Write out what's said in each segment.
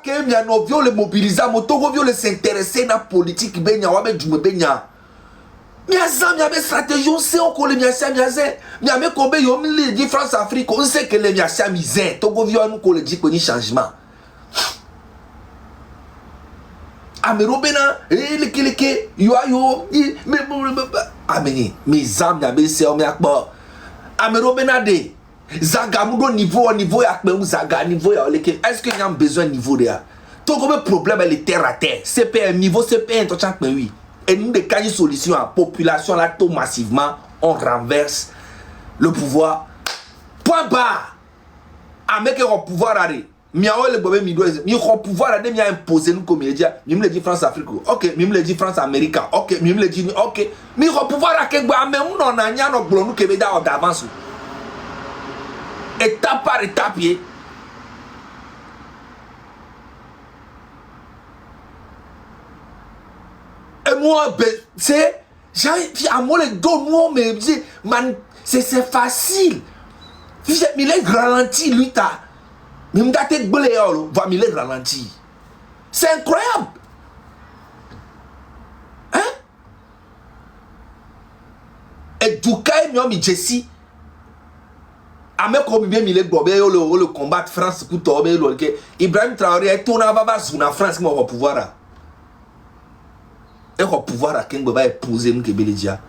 Que mia novio le mobiliser motogo vio le s'intéresser na politique benya wa be djume benya mia zam mia be stratégie on sait on ko le mia sia mia zé mia me ko be yo mi di France Afrique on sait que le mia sia misère togo vio nous ko le dit ko ni changement amero bena le keleke yo ayo me ameni mi zam mia be se o mia kpo amero bena de Zaga mudo niveau ya Zaga niveau ya oleke. Est-ce qu'il y a besoin de niveau de tout comme problème est terre à terre. CPN niveau CPN tout chaque oui. Et nous des cas de solution à population là tout massivement on renverse le pouvoir. Point bas. Avec le pouvoir arrêté. Miao le bobé mido mi ko pouvoir là mi a imposer nous comme média. Mi me dit France Afrique. OK, mi me dit France Amérique. OK, mi me dit OK. Mi ko pouvoir à que gba même non na nya no gblo nous que be da d'avance. Étape par étape. Et moi, c'est. J'ai à moi les deux mots, mais c'est facile. Mais les ralenti, lui, t'as. Mais m'date bléo, va me les ralenti. C'est incroyable. Hein? Et du cas, il Jesse. Avec comme bien mille bobé le combat France pour tomber le Ibrahim Traoré est tourné à Zuna France qui va pouvoir et va pouvoir à quel va épouser nous que Bélédia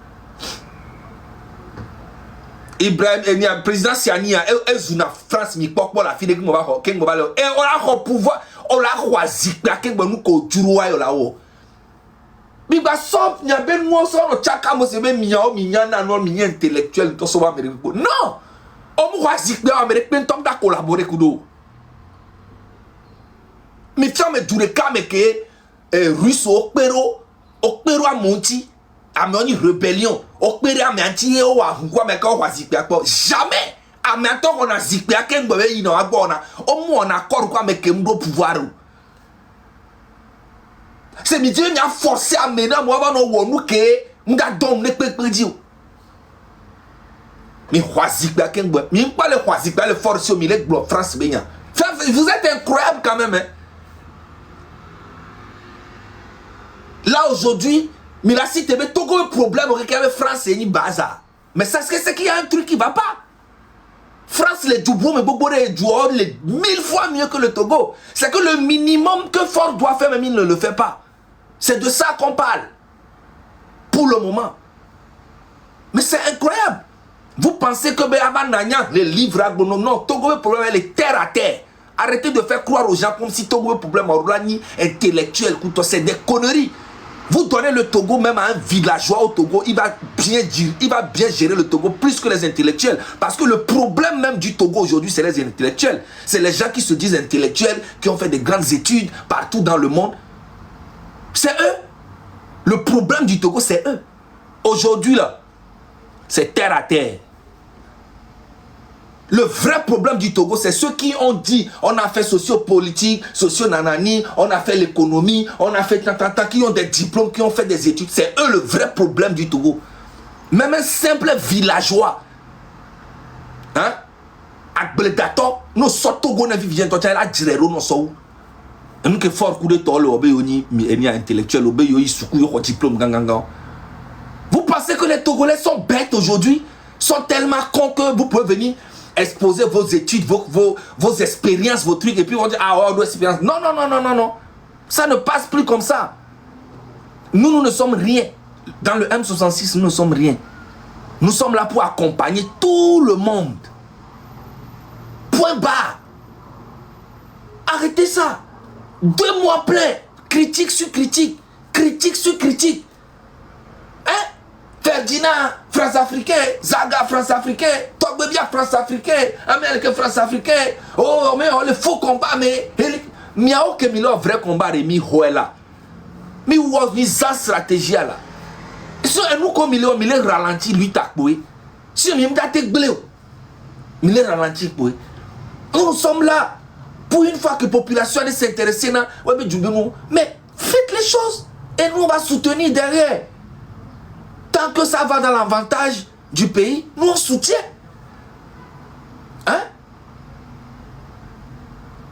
Ibrahim et président Siania et Zuna France mi pok la fille qui va quel va et on a pouvoir on l'a choisi à quel va nous ko juroa yo là-haut mi ba sop nya ben mo so no chaka mo se be miao minyana no minya intellectuel to so ba non. On va dire que l'Amérique a collaboré avec nous. Mais ça me dit que Russe au Pérou a monté, a mené une rébellion. Au Pérou a menti, jamais. A maintenant on a dit que on a accord avec le pouvoir. C'est midi, on a forcé à mener moi nous que nous avons donné mais pas le force au milieu de France. Vous êtes incroyable quand même. Hein? Là aujourd'hui, mais la cité mais tout le problème avec France et ni bazar. Mais ça c'est qu'il y a un truc qui va pas. France les Djoubou mais beaucoup les joueurs les 1000 fois mieux que le Togo. C'est que le minimum que Ford doit faire mais il ne le fait pas. C'est de ça qu'on parle. Pour le moment. Mais c'est incroyable. Vous pensez que les livres non, Togo le problème est terre à terre. Arrêtez de faire croire aux gens comme si Togo le problème intellectuel, c'est des conneries. Vous donnez le Togo même à un villageois au Togo, il va bien gérer le Togo plus que les intellectuels. Parce que le problème même du Togo aujourd'hui, c'est les intellectuels. C'est les gens qui se disent intellectuels, qui ont fait des grandes études partout dans le monde. C'est eux. Le problème du Togo, c'est eux. Aujourd'hui, là, c'est terre à terre. Le vrai problème du Togo, c'est ceux qui ont dit on a fait socio-politique, socio-nanani, on a fait l'économie, on a fait tantanta, qui ont des diplômes, qui ont fait des études. C'est eux le vrai problème du Togo. Même un simple villageois, hein, à Bledato, nous sommes Togo, nous vivons dans la Jirero, nous sommes. Nous qui fort coup de tol, obéoni, mais intellectuel, obéoni, soukou, yo diplôme, gangangan. Vous pensez que les Togolais sont bêtes aujourd'hui, sont tellement cons que vous pouvez venir exposer vos études, vos expériences, vos trucs, et puis on dit, ah, on doit expérience. Non, non, non, non, non, non. Ça ne passe plus comme ça. Nous ne sommes rien. Dans le M66, nous ne sommes rien. Nous sommes là pour accompagner tout le monde. Point barre. Arrêtez ça. 2 mois pleins. Critique sur critique. Critique sur critique. Hein? Ferdinand, France africain. Zaga, France africain. Togbebia, France africain. Américain, France africain. Oh, mais on le faux combat, mais. Miao que mi lo vrai combat de mi hoela. Mi wo mi za stratégie là. Si nous comme il est ralenti lui takboé. Si mi m'date gleo. Il est ralenti boy. Nous sommes là pour une fois que la population est s'intéresser na mais faites les choses et nous on va soutenir derrière. Tant que ça va dans l'avantage du pays, nous on soutient. Hein?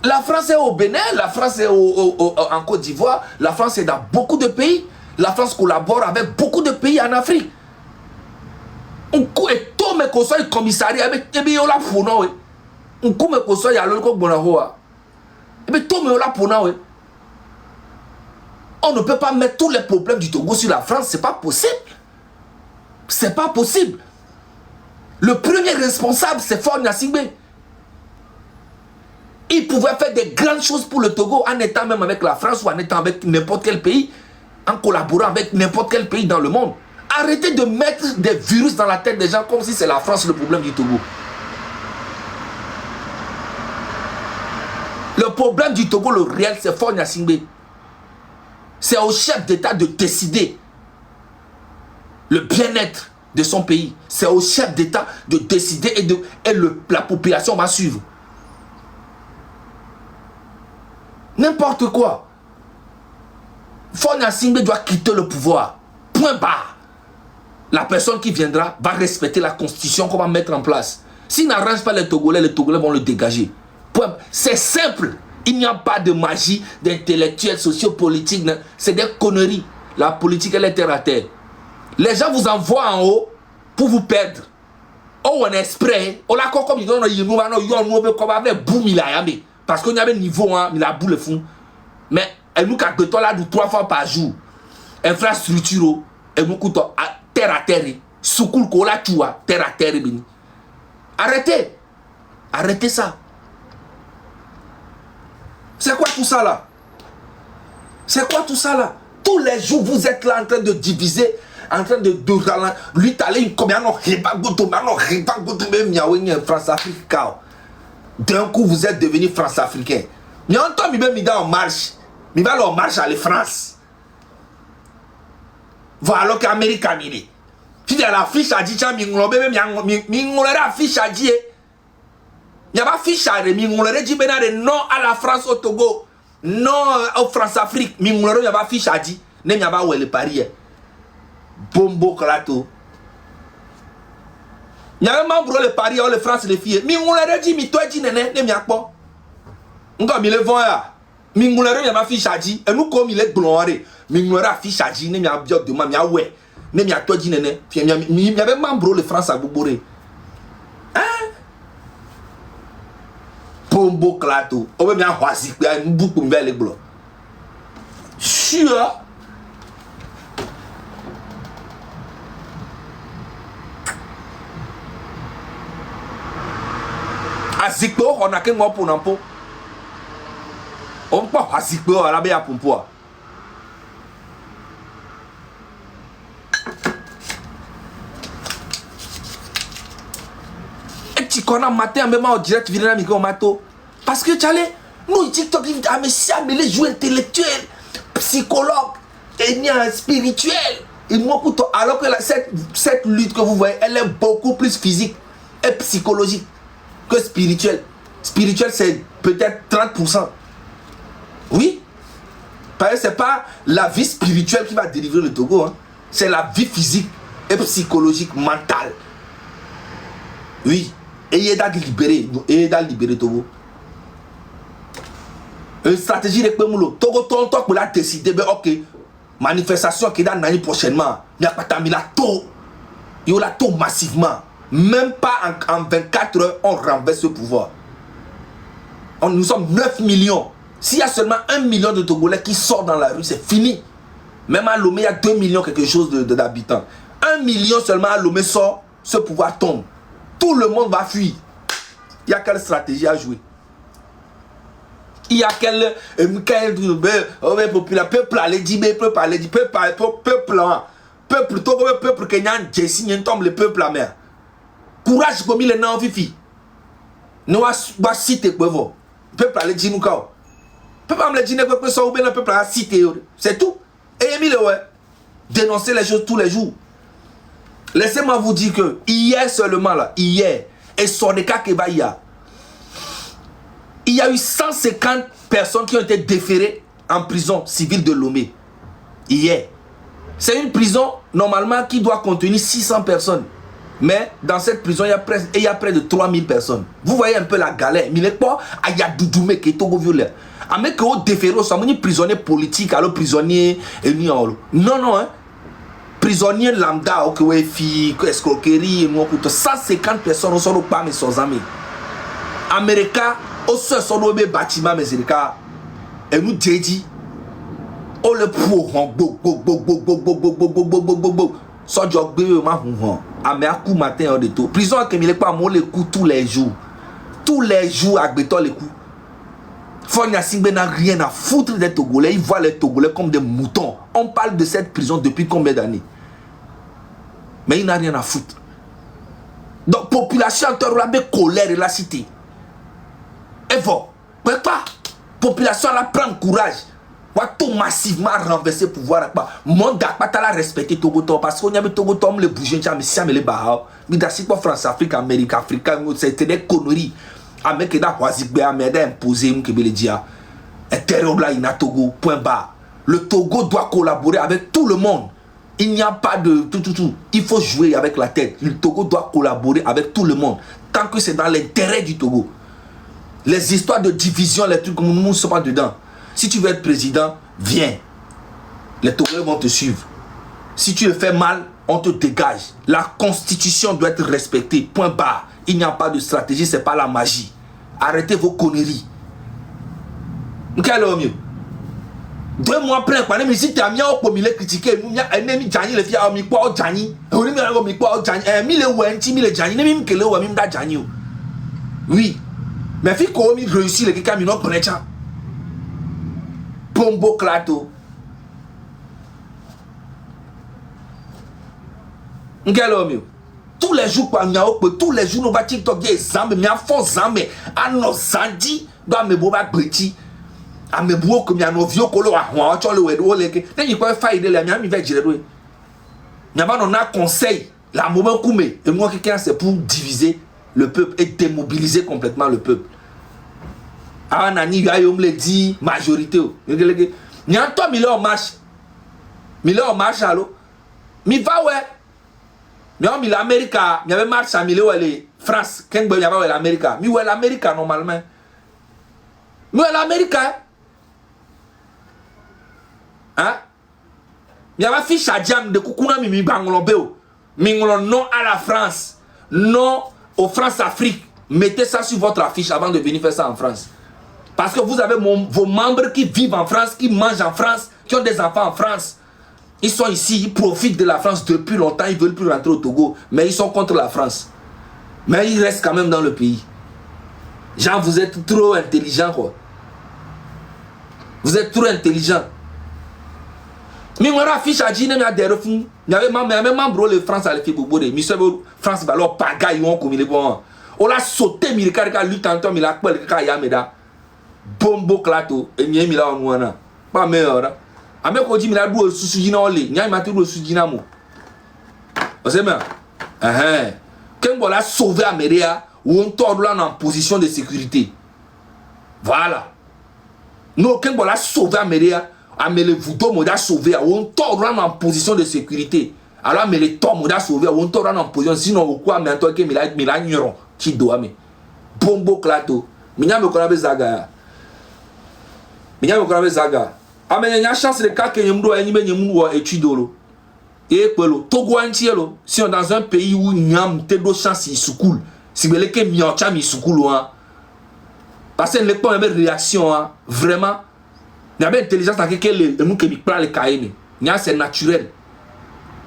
La France est au Bénin, la France est en Côte d'Ivoire, la France est dans beaucoup de pays. La France collabore avec beaucoup de pays en Afrique. On et tout me conseille commissariat avec la fournon. On me conseille à l'autre bonahoa. Et bien tout me la fournon. On ne peut pas mettre tous les problèmes du Togo sur la France, c'est pas possible. C'est pas possible. Le premier responsable, c'est Faure Gnassingbé. Il pouvait faire des grandes choses pour le Togo en étant même avec la France ou en étant avec n'importe quel pays, en collaborant avec n'importe quel pays dans le monde. Arrêtez de mettre des virus dans la tête des gens comme si c'est la France le problème du Togo. Le problème du Togo, le réel, c'est Faure Gnassingbé. C'est au chef d'État de décider le bien-être de son pays. C'est au chef d'État de décider et la population va suivre. N'importe quoi. Faure Gnassingbé doit quitter le pouvoir. Point barre. La personne qui viendra va respecter la constitution qu'on va mettre en place. S'il n'arrange pas les Togolais vont le dégager. C'est simple. Il n'y a pas de magie, d'intellectuels, sociopolitiques. C'est des conneries. La politique, elle est terre à terre. Les gens vous envoient en haut pour vous perdre. Oh, on est prêt. On a comme ils ont parce qu'on y avait niveau, il a boule fou. Mais elle nous a 3 fois par jour. Infrastructure, elle nous coûte terre à terre. Soukoul kola tua, terre à terre. Arrêtez. Arrêtez ça. C'est quoi tout ça là? C'est quoi tout ça là? Tous les jours, vous êtes là en train de diviser, en train de lui t'aller combien non France-Afrique. D'un coup, vous êtes devenu France-Africain. Mais en temps, il va en marche. Il va en marche à la France. Voilà qu'Amérique a mis. Si la fiche a dit, il y a la fiche a dit. Il y a pas fiche à dire, non à la France au Togo, non au France-Afrique. Il y a pas fiche à dire, il y a pas où le Paris. Bombo Klato. Il y a un membre le Paris ou le France les filles. Mais on l'a dit, mais toi dis néné, ne m'y a pas. On a mis le vent là. Mais on l'a dit, il y a ma fiche à dire. Et nous comme il est gloré. Mais on l'a fiche à dire, ne m'y a bien de moi, mais a ouais. Ne m'y a toi dis néné. Il y avait membre le France à Boboré. Hein? Bombo Klato. On va bien voir si il y a une boucle pour les blancs. Sûr. Azikpo, on a qu'un mot pour n'importe. On peut pas Azikpo à la béa pour poids. Et tu connais matin, même en direct, tu viens à micro mato. Parce que tu allais, nous, TikTok, mais les joueurs intellectuels, psychologues, et spirituels. Et moi, alors que cette lutte que vous voyez, elle est beaucoup plus physique et psychologique que spirituel. Spirituel, c'est peut-être 30%. Oui. Parce que c'est pas la vie spirituelle qui va délivrer le Togo. Hein. C'est la vie physique et psychologique, mentale. Oui. Et il est à libérer. Et il est à libérer Togo. Une stratégie de Pemoulo. Togo, ton pour la décider. Ben, ok. Manifestation qui est dans l'année prochainement. Il n'y a pas de taux. Il y aura taux massivement. Même pas en 24 heures, on renverse ce pouvoir. Nous sommes 9 millions. S'il y a seulement 1 million de Togolais qui sortent dans la rue, c'est fini. Même à Lomé, il y a 2 millions quelque chose d'habitants. 1 million seulement à Lomé sort, ce pouvoir tombe. Tout le monde va fuir. Il y a quelle stratégie à jouer? Il y a quel peuple allait dire, peuple, peuple kenyan, Jessie, tombe le peuple à mer. Courage comme il est non fifi. Nous va citer quoi vous. Peuple allait dire nous quoi. Peuple me dire que ça ou bien le peuple a cité. C'est tout. Et Emile ouais. Dénoncer les choses tous les jours. Laissez-moi vous dire que hier seulement là, hier et Sodeka Kebaya, il y a eu 150 personnes qui ont été déférées en prison civile de Lomé. Hier. C'est une prison normalement qui doit contenir 600 personnes. Mais dans cette prison, il y a près de 3000 personnes. Vous voyez un peu la galère. Mais il n'est pas à Yadoudoumé qui est au violeur. Avec au déféré, ça me dit prisonnier politique, alors prisonnier. Non, non, hein. Prisonnier lambda, ok, ouais, fille, escroquerie, 150 personnes au sol pas, mais sans amis. Américain, au sol, son bâtiment, mais c'est le cas. Et nous, dit, oh le pour, so job ma ame aku matin en de tout prison que mi le pas mo le coup tous les jours agbeto le coup Fonia Singbe n'a rien à foutre des Togolais, ils voient les Togolais comme des moutons. On parle de cette prison depuis combien d'années? Mais il n'a rien à foutre. Donc population la colère et la cité et voilà pas population la prend courage. Tout massivement renverser pouvoir. Mon gars, pas la respecter Togo parce qu'on y a Togo le bouger, mais si les barres, mais dans pas France, Afrique, Amérique, Afrique, c'était des conneries. Avec la Croisique, Améda imposé, on peut le dire. Un terror là, il y a Togo, point barre. Le Togo doit collaborer avec tout le monde. Il n'y a pas de tout. Il faut jouer avec la tête. Le Togo doit collaborer avec tout le monde. Tant que c'est dans l'intérêt du Togo. Les histoires de division, les trucs, nous ne sommes pas dedans. Si tu veux être président, viens. Les Togolais vont te suivre. Si tu le fais mal, on te dégage. La constitution doit être respectée. Point barre. Il n'y a pas de stratégie, c'est pas la magie. Arrêtez vos conneries. Quel est le mieux? 2 mois plein, mais si tu as mis au comité critiqué, nous avons mis Djani, les filles ont mis quoi au Djani? On a mis quoi au Djani? Mis le Wenti, mis le Djani, même que le Wami da Djani. Oui. Mais si qu'on a réussi, les gars, ils n'ont pas ça. Pombo Clato. Tous les jours, tous les jours, nous va TikTok, il y a des zambes, mais à force zambes, à nos zandi, dans mes beaux petit, à mes beaux comme il y a nos vieux colos, à moi, tu as le wedo, les gars, il peut faire aider les miens, il va gérer. Il y a un conseil, la moment coumé, et moi, quelqu'un, c'est pour diviser le peuple et démobiliser complètement le peuple. Ah, nani, il y a me dit majorité. Il y a un temps, il est en marche. Il est en marche, allô. Mais va, ouais. Mais on, il est Amérique. Il y avait marche à France. Quand il y avait l'Amérique. Mais où est l'Amérique, normalement? Mais où est l'Amérique? Hein? Il y avait fiche à Diam de Koukouna, Mimi Bangolobeo. Mingolon, non à la France. Non aux France-Afrique. Mettez ça sur votre affiche avant de venir faire ça en France. Parce que vous avez vos membres qui vivent en France, qui mangent en France, qui ont des enfants en France. Ils sont ici, ils profitent de la France depuis longtemps, ils ne veulent plus rentrer au Togo. Mais ils sont contre la France. Mais ils restent quand même dans le pays. Genre, vous êtes trop intelligents, quoi. Vous êtes trop intelligents. Mais on a affiché à Djine, il y a des refus. Il y avait même membre de France à l'effet Bobo. Monsieur France, alors, pagaille, on comme il est bon. On a sauté, mais il a lu tantôt, mais il a pas le cas, Yameda. Bombo Clato, et Mie Mila en Wana. Pas meilleur. Avec Odi Mila Dou, Susujina Oli, Nya Maturo Sujinamo. Vous savez bien? Quand on a sauvé Améria, ou on tourne là en position de sécurité. Voilà. Nous, quand on a sauvé Améria, Amélé Voudo Moda sauvé, ou on tourne là en position de sécurité. Alors Amélé Tom Moda sauvé, ou on tourne là en position, sinon, au quoi, mais toi, qui Mila Nyon, qui doit me. Bombo Clato. Minya me connaît Zaga. Minya me connaît Zaga. Ah, mais il y a une chance de cas que nous avons étudié. Et Togo entier, si on est dans un pays où il y a une chance de secours, si vous voulez que il y a une secours, parce que les pas une réaction, vraiment, il y a une intelligence dans laquelle nous qui prend les cahiers. C'est naturel.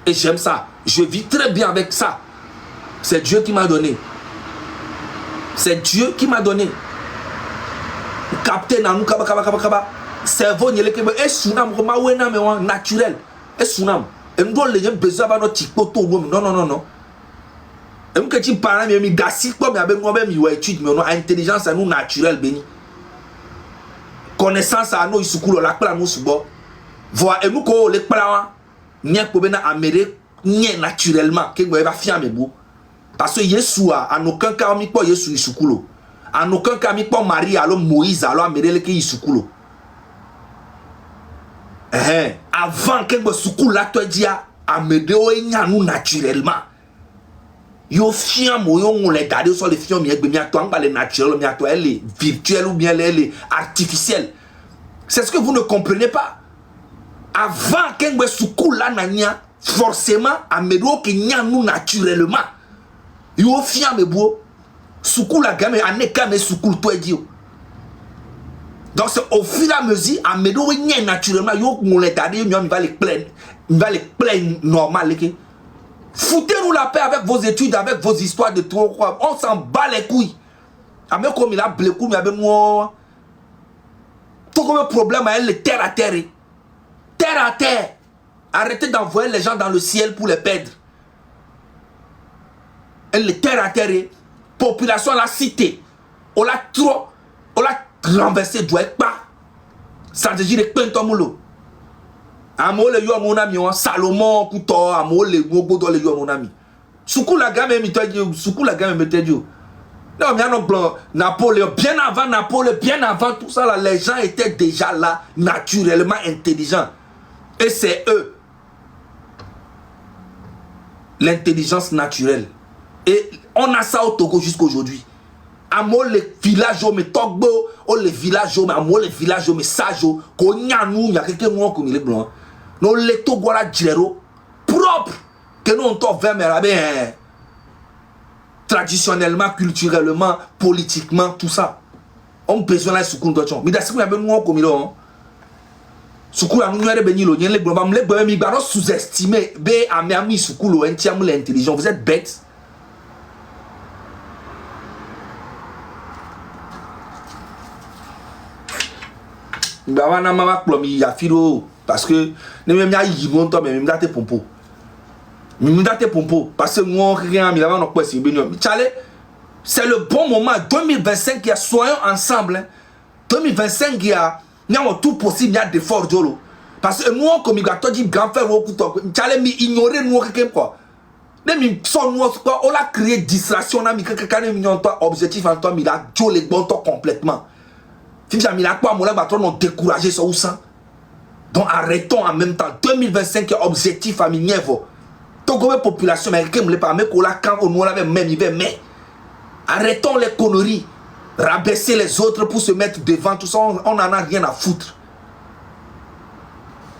Et j'aime ça. Je vis très bien avec ça. C'est Dieu qui m'a donné. C'est Dieu qui m'a donné. Capté dans nous, cerveau, il est un tsunami, naturel. Un tsunami. Et nous avons besoin de notre type. Non. Et nous, quand tu parles, mais nous avons études, mais nous avons intelligence à nous naturelle. Connaissance à nous, nous avons voir, et nous, quand les parents, nous avons Amérique, naturellement, que nous avons parce que Yesu, en aucun cas, nous avons Yesu Isukulo. En aucun cas, nous avons Marie, alors Moïse, alors Amérique Isukulo. Avant que vous soukou la toi dia Amédéo et nous naturellement. Yo fiam on les garder sur les fiam mi toi pas les naturels mi toi elle est virtuelle ou bien elle est artificielle. C'est ce que vous ne comprenez pas. Avant qu'un soukou là nanya forcément amedo que nya nous naturellement. Yo fiam me bo soukou la gamme aneka me soukou toi dio. Donc c'est au fur et à mesure amedo nya naturellement yo on les garder mi va les plaindre normal que foutez-nous la paix avec vos études, avec vos histoires de trop quoi. On s'en bat les couilles. Avec comme il a blessé, il a moi. Tout comme problème à elle, le terre à terre. Terre à terre. Arrêtez d'envoyer les gens dans le ciel pour les perdre. Elle le terre à terre. Population la cité. On l'a trop. On l'a renversé. Doit être pas. Ça veut dire que Pentomoulo. Amole yo mon ami Salomon kuto amole gogo do le yo mon ami soukou la gamme mi tadi soukou la gamme me tadi non mais non blanc Napoléon bien avant tout ça là les gens étaient déjà là naturellement intelligents et c'est eux l'intelligence naturelle et on a ça au Togo jusqu'aujourd'hui amole les villages me Togbo o les villages me amole les villages me sajo ko nyanu nya quelqu'un moi comme les blancs. Nous les Togola Djero propre que nous on t'offre vers bien traditionnellement, culturellement, politiquement, tout ça. On besoin de soukou d'autres. Mais d'ailleurs, nous avons comme il a soukou a nous avons béni le lien les globaux les globaux mi baron sous-estimé b a mis soukou le entièrement l'intelligent. Vous êtes bêtes. Bawana mama plomi ya filo. Parce que ne même ya yibon to même date pompo. Même date pompo parce que moi rien mi avant quoi c'est béni. C'est le bon moment 2025 qui a soyons ensemble. Hein. 2025 il y a tout possible il y a des forts jolo. Parce que nous comme il a dit grand frère au couteau. Chale mi ignorer nous quelque quoi. Même son nous quoi on a créé distraction na mi quelqu'un mi non toi objectif en toi mi la jolé bon toi complètement. Si j'ai mis la quoi mon là battre non décourager ça ou ça. Donc arrêtons en même temps 2025 objectif à Minievo. Donc comme population américaine me pas mais quand on avait même il mais arrêtons les conneries, rabaisser les autres pour se mettre devant tout ça, on en a rien à foutre.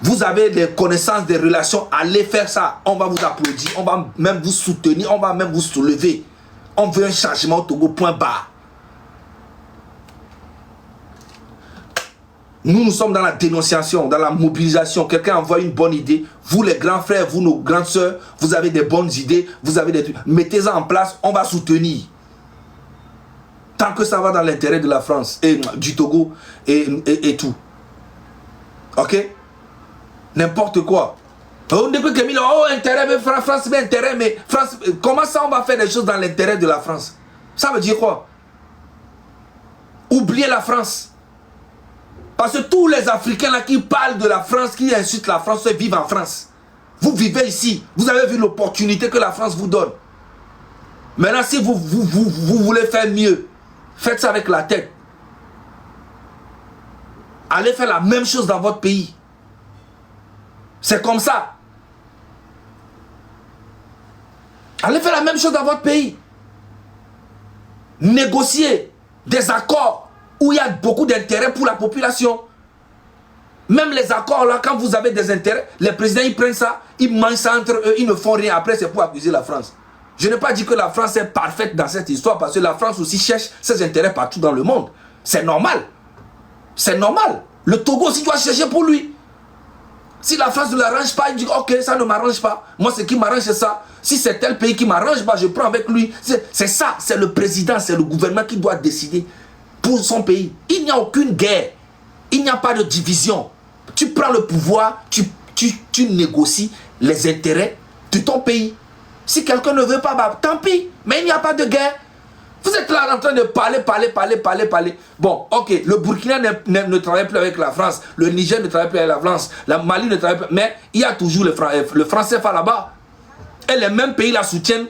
Vous avez des connaissances, des relations, allez faire ça, on va vous applaudir, on va même vous soutenir, on va même vous soulever. On veut un changement au Togo point barre. Nous sommes dans la dénonciation, dans la mobilisation. Quelqu'un envoie une bonne idée. Vous, les grands frères, vous, nos grandes sœurs, vous avez des bonnes idées. Vous avez des trucs. Mettez-en en place. On va soutenir. Tant que ça va dans l'intérêt de la France et du Togo et tout. Ok? N'importe quoi. On dit que oh, intérêt, mais France, mais intérêt, mais France. Comment ça on va faire des choses dans l'intérêt de la France? Ça veut dire quoi? Oubliez la France. Parce que tous les Africains là qui parlent de la France, qui insultent la France, vivent en France. Vous vivez ici. Vous avez vu l'opportunité que la France vous donne. Maintenant, si vous voulez faire mieux, faites ça avec la tête. Allez faire la même chose dans votre pays. C'est comme ça. Allez faire la même chose dans votre pays. Négocier des accords où il y a beaucoup d'intérêts pour la population. Même les accords là, quand vous avez des intérêts, les présidents ils prennent ça, ils mangent ça entre eux, ils ne font rien. Après c'est pour accuser la France. Je n'ai pas dit que la France est parfaite dans cette histoire parce que la France aussi cherche ses intérêts partout dans le monde. C'est normal. C'est normal. Le Togo aussi doit chercher pour lui. Si la France ne l'arrange pas, il dit ok, ça ne m'arrange pas. Moi ce qui m'arrange c'est ça. Si c'est tel pays qui m'arrange, bah, je prends avec lui. C'est ça, c'est le président, c'est le gouvernement qui doit décider pour son pays. Il n'y a aucune guerre. Il n'y a pas de division. Tu prends le pouvoir, tu négocies les intérêts de ton pays. Si quelqu'un ne veut pas, bah, tant pis. Mais il n'y a pas de guerre. Vous êtes là en train de parler. Bon, ok, le Burkina ne travaille plus avec la France. Le Niger ne travaille plus avec la France. La Mali ne travaille plus. Mais il y a toujours le français là-bas. Et les mêmes pays la soutiennent.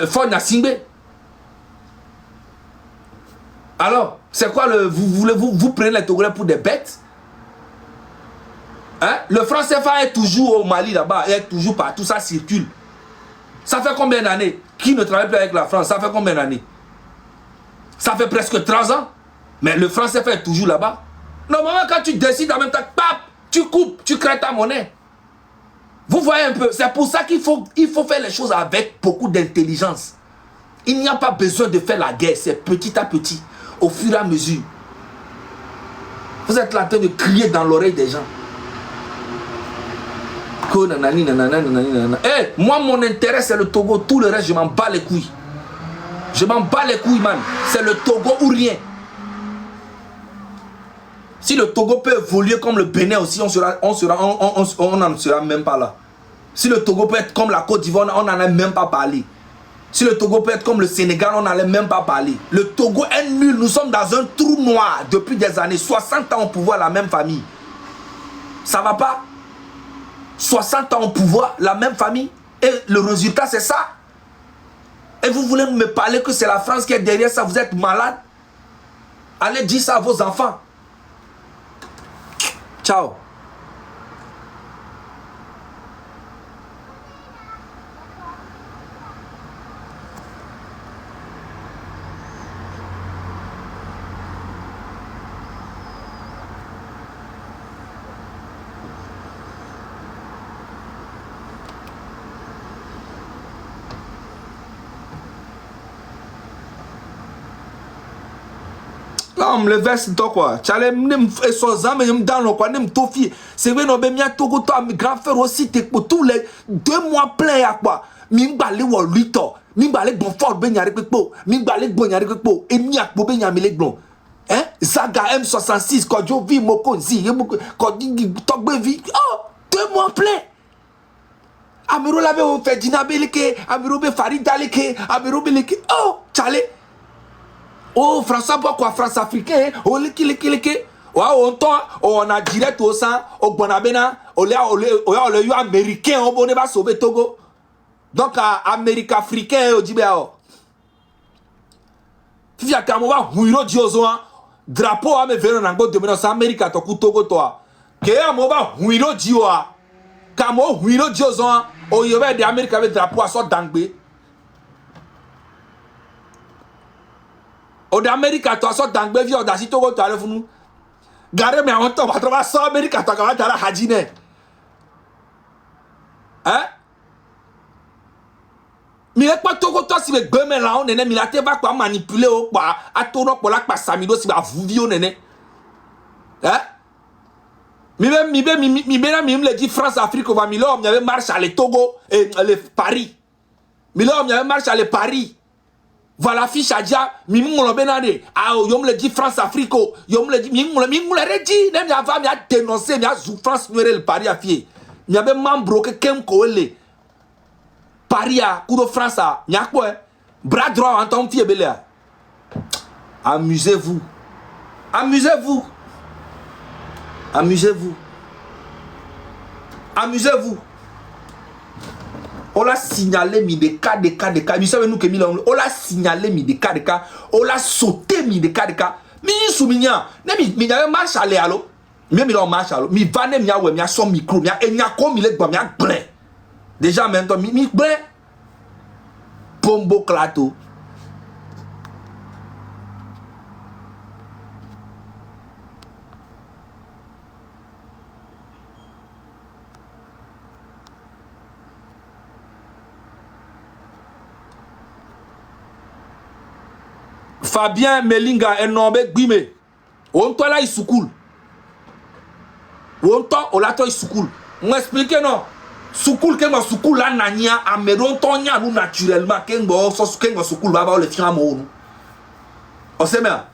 Fort Nassimbe. Alors, c'est quoi vous prenez les Togolais pour des bêtes? Hein? Le franc CFA est toujours au Mali là-bas, est toujours partout, ça circule. Ça fait combien d'années? Qui ne travaille plus avec la France? Ça fait combien d'années? Ça fait presque 30 ans. Mais le franc CFA est toujours là-bas. Normalement, quand tu décides en même temps, pap, tu coupes, tu crées ta monnaie. Vous voyez un peu, c'est pour ça qu'il faut faire les choses avec beaucoup d'intelligence. Il n'y a pas besoin de faire la guerre, c'est petit à petit, au fur et à mesure. Vous êtes là en train de crier dans l'oreille des gens. Hey, moi, mon intérêt, c'est le Togo. Tout le reste, je m'en bats les couilles. Je m'en bats les couilles, man. C'est le Togo ou rien. Si le Togo peut évoluer comme le Bénin aussi, on n'en sera même pas là. Si le Togo peut être comme la Côte d'Ivoire, on n'en a même pas parlé. Si le Togo peut être comme le Sénégal, on n'allait même pas parler. Le Togo est nul. Nous sommes dans un trou noir depuis des années. 60 ans au pouvoir, la même famille. Ça va pas? 60 ans au pouvoir, la même famille. Et le résultat, c'est ça. Et vous voulez me parler que c'est la France qui est derrière ça? Vous êtes malade? Allez dire ça à vos enfants. Ciao. Là, le verse toi quoi. Tchale nem esozame nem dans le quoi nem tofi. C'est vrai non be mia togo toi grand frère aussi te pour tous les 2 mois plein ya quoi. Mi ngbalé wo 8 ans. Mi ngbalé bon fort be nyari pepo. Mi ngbalé bon nyari pepo. E mi akpo be nyami le glon. Hein? Zaga M66 ko jo vi moko nzi ko di togbe vi. Oh, 2 mois plein. Amiro la be o Ferdinand Beleke, Amiro be Farida Leke, Amiro Beleke. Oh, tchale. Oh, François quoi, France africain, oh, leke. On a direct au sang, au Bonabena, le américain, on va sauver Togo. Donc, Amérique africain, au Dibéo. Puis, à un moment, Huiro Diozoa, drapeau à me venir en Angola de Menos Amérique à Togo, toi. Que à un moment, Huiro Dioa, Kamo, Huiro Diozoa, au Yobe de Amérique avec drapeau à sort d'Angbe. Au d'Amérique à toi, sort d'Angbe, vieux, d'Assi Togo, tu as le fou. Gare mais on tombe à travers ça Amérique à toi, tu as la Hadine. Hein? Mais pas Togo, toi, si le gomme là, on est né, il va quoi manipuler au quoi, à tourner pour la passe Samido, si va vous vivre, on est né. Hein? Mi le dit France-Afrique, on va mi l'homme, il y avait marche à les Togo et les Paris. Mi l'homme, il y avait marche à les Paris. Voilà fiche à dia, mi m'ont benade. Ah, yom le dit France-Afrique, yom le dit, mi m'ont le dit, même avant, mi a dénoncé, mi a France, mi le Paris à fier. Mi avait membre que kem koele. Paris à, coup de France à, mi a quoi? Bras droit en tant que belé. Amusez-vous. Amusez-vous. Amusez-vous. Amusez-vous. On l'a signalé mis des cas. Mais savez nous que on l'a signalé mis des cas. On l'a sauté mis des cas. Mais il souminia. Mais y avait marche à l'éalo. Même il en marche à l'eau. Mais va ne mia ouais mia son micro. Mia et mia comme il est bon mia blanc. Déjà maintenant mi blanc. Pombo clato. Fabien Melinga et Nombe Guime. On toi là il soukoul. On toi on là toi il soukoul. On explique non. Soukoul que moi soukoul là nania ameron tonya nous naturellement que ngo so que ngo soukoul va avoir le tien mo. On sait bien.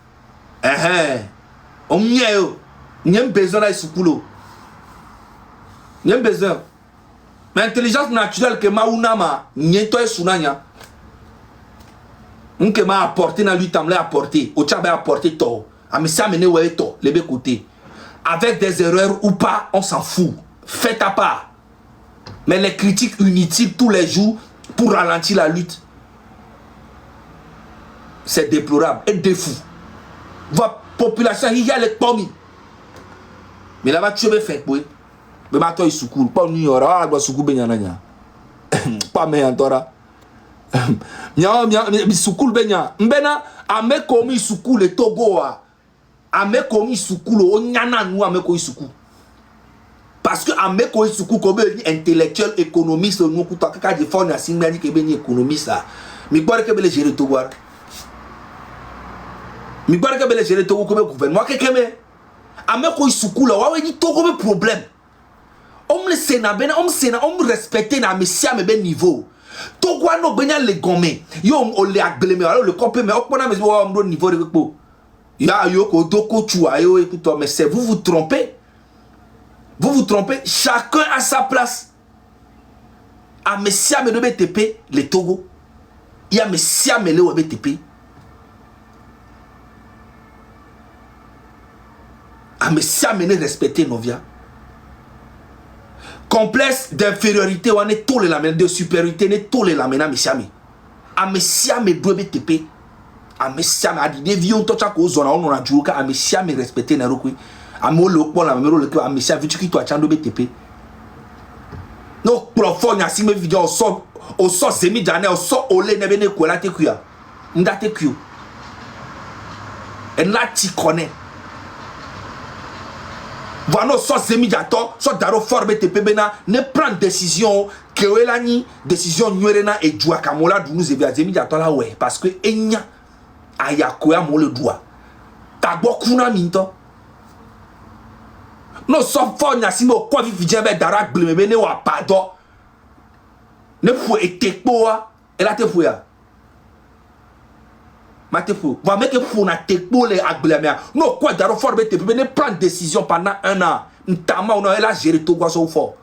On mien yo. N'yem besoin là il soukoul. N'yem besoin. Mais intelligence naturelle que mauna ma n'yem toi sunanya. On m'a apporté dans lui, t'as apporté. Au tchabé apporté toi. A me ça mené ouais toi, les deux côtés. Avec des erreurs ou pas, on s'en fout. Fais ta part. Mais les critiques inutiles tous les jours pour ralentir la lutte, c'est déplorable. Et des fous. Votre population, il y a les pommes. Mais là-bas, tu veux faire quoi? Mais maintenant, il soukoule. Pas New York. Ah, il soukoule bien. Pas meilleur, toi. mi sukulu benya mbena ameko mi sukulu Togo a ameko mi sukulu o nyana nu ameko sukulu parce que ameko sukulu ko be intellectuel économiste nu ku to kaka de fond na singani ke be ni économiste mi gbore ke be le gérer Togo mi gbore ke be le gérer Togo ko be gouvernement ke keme ameko sukulu wa we ni Togo be problème on le sena bena on sena on respecter na mesia me be niveau Togo no benya le gomé yo o le agbeleme alors le compé mais okpona me o ndo niveau de ko ya yo ko doko chua yo écoute mais c'est vous vous trompez chacun à sa place a mesia me do BTP le Togo il y a mesia me le BTP a mesia me ne respecter novia complexe d'infériorité ou tout les lamena de supériorité ne tout les lamena mesiame a mesiame doit BTP a mesiame a dit vion to chako zona on a juka a mesiame respecter na rokui a mo le pon la mero le a mesiame vitu ki to achando BTP no profond ya si me video o so semi jane o so ole ne bene ko la te kuya ndate kuyo et là tu connais voilà soit semi-dato, soit daro fort BTP bena ne prend décision que elani décision nuerena et joua kamola du nous evia semi-dato là ouais parce que enya ayakoya mo le doigt tagbo kuna minto no so fort nya simo kwa vivien be dara gleme bene wa pardon ne faut etekpo a ela te fuya Matefou, va mettre pour na tekbo le agbleme. Non quoi daro fort BTP ne prend décision pendant un an. Ntama on a la gérer tout quoi so fort.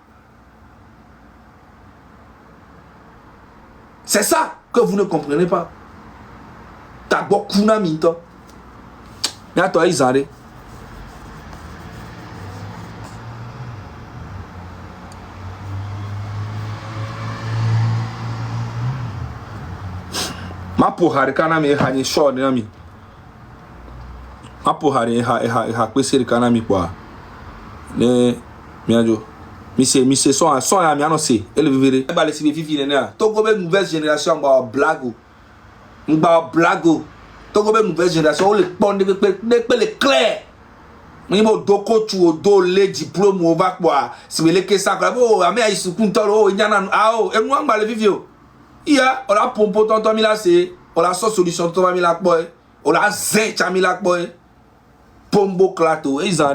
C'est ça que vous ne comprenez pas. Tagbo kuna minto. Mais toi izare. Ma pohari kana mi hani short na mi. Ma pohari ha kwesiri kana mi kwa. Ne miajo. Mi se son ya mi anonse. Ele vivere. Ba le si vivi na. Togo be nouvelle génération ba blago. Mba blago. Togo be nouvelle génération o le pon de pe le clair. Ni mo doko tu o do le diplôme o va kwa. Si me le ke sa kwa. Oh ame ai su kuntolo o nyana o enu amba le vivio. Iya, on a pompo tonton mi la c'est, on a so solution tonton mi la boy, on a zé chami la boy, pombo klato, ils en